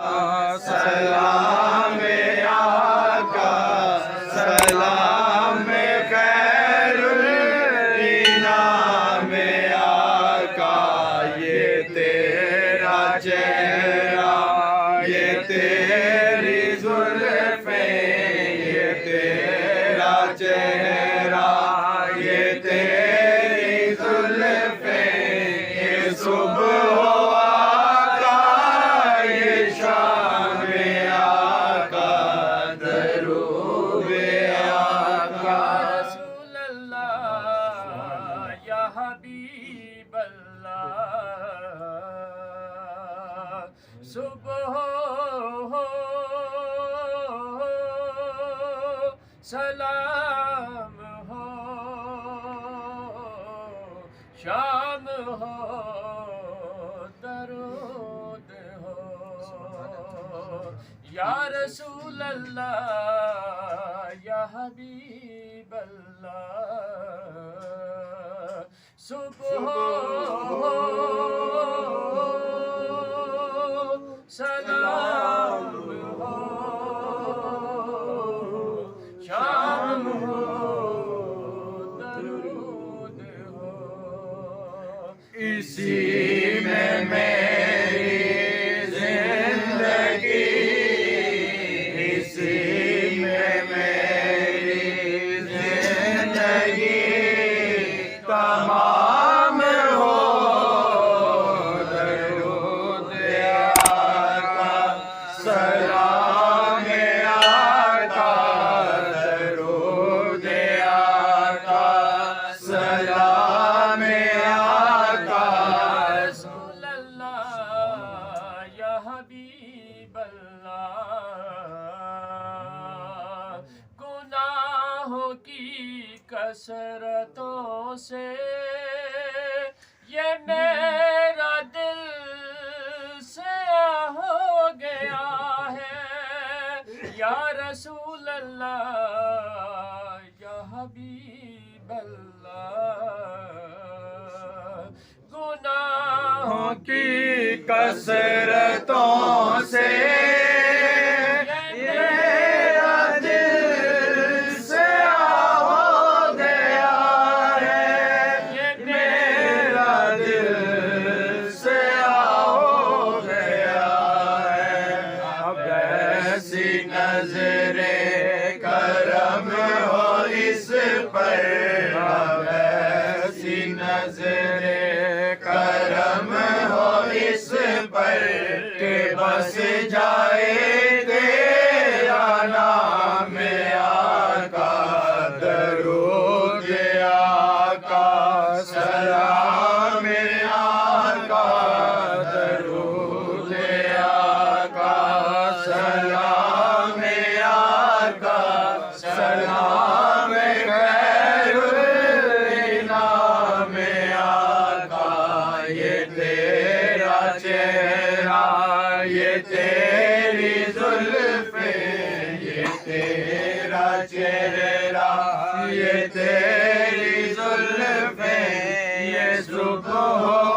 سلام آقا سلام خیر الانام آقا یہ تیرا چہرہ یہ تیری زلفیں یہ تیرا چہرہ یہ تیری زلفیں یہ صبح حبیب اللہ صبح ہو سلام ہو شام ہو درود ہو یا رسول اللہ یا حبیب اللہ صبح ہو سلام ہو شام ہو درود ہو اسی میں میری زندگی اسی میں میری زندگی تمام ہو درود آقا سلام آقا درود آقا سلام آقا رسول اللہ یا حبیب اللہ گناہوں کی کثرتوں سے یہ میرا دل سیاہ ہو گیا ہے یا رسول اللہ یا حبیب اللہ گناہوں کی کثرتوں سے نظر کرم ہو اس پر اب ایسی نظر کرم ہو اس پر کہ بس جائے تیرا نام آقا درود آقا سلام آقا درود آقا سلام سلام خیر الانام آقا یہ تیرا چہرہ یہ تیری زلفیں یہ تیرا چہرہ یہ تیری زلفیں یہ صبح